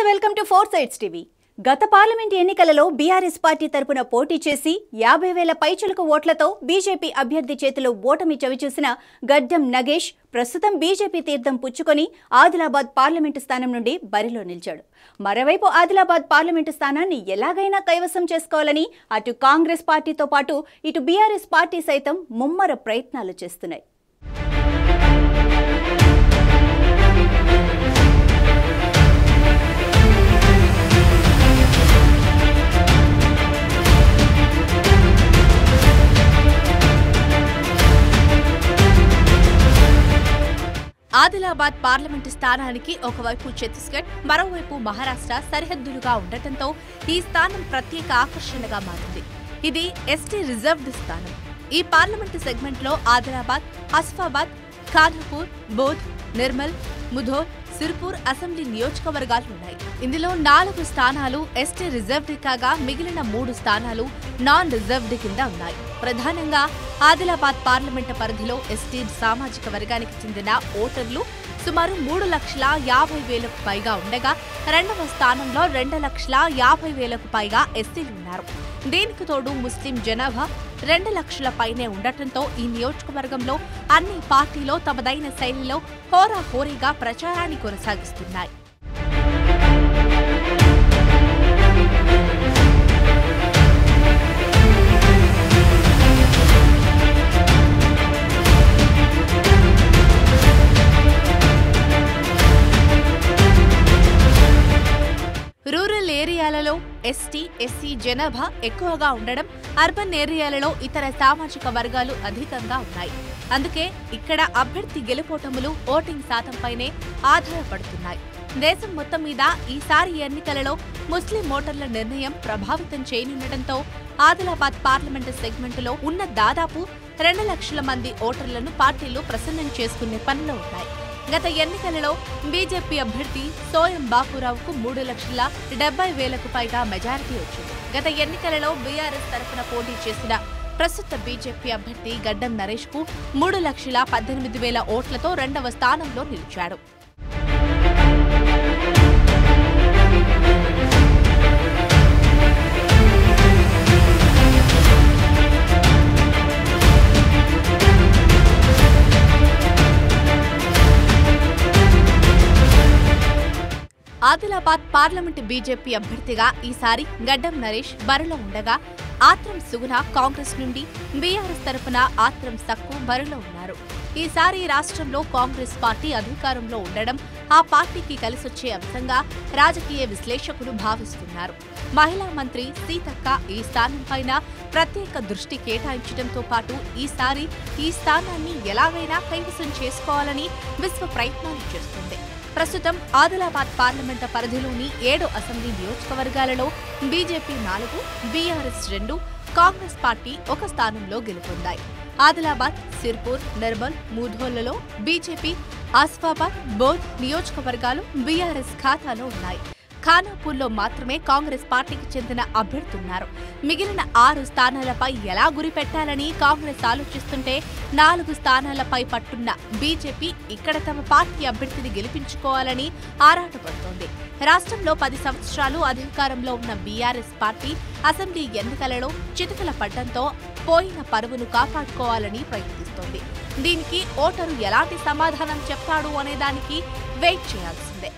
నమస్తే welcome to 4 sides TV. గత parliament ఎన్నికలలో బీఆర్ఎస్ పార్టీ తరపున పోటీ చేసి 50,000 పైచిలకు ఓట్లతో బీజేపీ అభ్యర్థి చేతిలో ఓటమి చవిచూసిన గడ్డం నగేష్ ప్రస్తుతం బీజేపీ తీర్థం పుచ్చుకొని ఆదిలాబాద్ పార్లమెంటు స్థానం నుండి బరిలో నిలిచాడు। మరోవైపు ఆదిలాబాద్ పార్లమెంటు స్థానాన్ని ఎలాగైనా కైవసం చేసుకోవాలని అటు కాంగ్రెస్ పార్టీతో పాటు ఇటు బీఆర్ఎస్ పార్టీ సైతం ముమ్మర ప్రయత్నాలు చేస్తున్నాయి। ఆదిలాబాద్ పార్లమెంటు స్థానానికి ఒకవైపు ఛత్తీస్గఢ్ మరోవైపు మహారాష్ట్ర సరిహద్దులుగా ఉండటంతో ఈ స్థానం ప్రత్యేక ఆకర్షణగా మారింది। ఇది ఎస్టీ రిజర్వ్డ్ స్థానం। ఈ పార్లమెంటు సెగ్మెంట్లో ఆదిలాబాద్, ఆసిఫాబాద్, ఖానాపూర్, బోధ్, నిర్మల్, ముధోల్, సిర్పూర్ అసెంబ్లీ నియోజకవర్గాలు ఉన్నాయి। ఇందులో 4 స్థానాలు ఎస్టీ రిజర్వ్డ్ కాగా మిగిలిన 3 స్థానాలు నాన్ రిజర్వ్డ్ కింద ఉన్నాయి। ప్రధానంగా ఆదిలాబాద్ పార్లమెంటు పరిధిలో ఎస్టీ సామాజిక వర్గానికి చెందిన ఓటర్లు సుమారు 3,50,000కు పైగా ఉండగా రెండవ స్థానంలో 2,50,000కు పైగా ఎస్సీలు ఉన్నారు। దీనికి తోడు ముస్లిం జనాభా 2 లక్షల పైనే ఉండటంతో ఈ నియోజకవర్గంలో అన్ని పార్టీలో తమదైన శైలిలో హోరాహోరీగా ప్రచారాన్ని కొనసాగిస్తున్నాయి। రూరల్ ఏరియాలలో ఎస్టీ, ఎస్సీ జనాభా ఎక్కువగా ఉండడం, అర్బన్ ఏరియాలలో ఇతర సామాజిక వర్గాలు అధికంగా ఉన్నాయి। అందుకే ఇక్కడ అభ్యర్థి గెలుపోటములు ఓటింగ్ శాతంపైనే ఆధారపడుతున్నాయి। దేశం మొత్తం మీద ఈసారి ఎన్నికలలో ముస్లిం ఓటర్ల నిర్ణయం ప్రభావితం చేయనుండటంతో ఆదిలాబాద్ పార్లమెంటు సెగ్మెంటులో ఉన్న దాదాపు 2 లక్షల మంది ఓటర్లను పార్టీలు ప్రసన్నం చేసుకునే పనిలో ఉన్నాయి। గత ఎన్నికలలో బీజేపీ అభ్యర్థి సోయం బాపురావుకు 3,70,000కు పైగా మెజారిటీ వచ్చింది। గత ఎన్నికలలో బీఆర్ఎస్ తరఫున పోటీ చేసిన ప్రస్తుత బీజేపీ అభ్యర్థి గడ్డం నరేష్ కు 3,18,000 ఓట్లతో 2వ స్థానంలో నిలిచాడు। ఆదిలాబాద్ పార్లమెంటు బీజేపీ అభ్యర్థిగా ఈసారి గడ్డం నరేష్ బరిలో ఉండగా ఆత్రం సుగుణ కాంగ్రెస్ నుండి, బీఆర్ఎస్ తరఫున ఆత్రం సక్కు బరిలో ఉన్నారు। ఈసారి రాష్ట్రంలో కాంగ్రెస్ పార్టీ అధికారంలో ఉండడం ఆ పార్టీకి కలిసొచ్చే అంశంగా రాజకీయ విశ్లేషకులు భావిస్తున్నారు। మహిళా మంత్రి సీతక్క ఈ స్థానంపైన ప్రత్యేక దృష్టి కేటాయించడంతో పాటు ఈసారి ఈ స్థానాన్ని ఎలాగైనా కైవసం చేసుకోవాలని విశ్వ ప్రయత్నాలు చేస్తుంది। ప్రస్తుతం ఆదిలాబాద్ పార్లమెంటు పరిధిలోని 7 అసెంబ్లీ నియోజకవర్గాలలో బీజేపీ 4, బీఆర్ఎస్ 2, కాంగ్రెస్ పార్టీ 1 స్థానంలో గెలుపొందాయి। ఆదిలాబాద్, సిర్పూర్, నిర్మల్, ముధోల్లో బీజేపీ, ఆసిఫాబాద్, బోధ్ నియోజకవర్గాలు బీఆర్ఎస్ ఖాతాలో ఉన్నాయి। ఖానాపూర్లో మాత్రమే కాంగ్రెస్ పార్టీకి చెందిన అభ్యర్థున్నారు। మిగిలిన 6 స్థానాలపై ఎలా గురి పెట్టాలని కాంగ్రెస్ ఆలోచిస్తుంటే 4 స్థానాలపై పట్టున్న బీజేపీ ఇక్కడ తమ పార్టీ అభ్యర్థిని గెలిపించుకోవాలని ఆరాటపడుతోంది। రాష్ట్రంలో 10 సంవత్సరాలు అధికారంలో ఉన్న బీఆర్ఎస్ పార్టీ అసెంబ్లీ ఎన్నికలలో చితకల పడ్డంతో పోయిన పరువును కాపాడుకోవాలని ప్రయత్నిస్తోంది। దీనికి ఓటరు ఎలాంటి సమాధానం చెప్తాడు అనేదానికి వెయిట్ చేయాల్సిందే।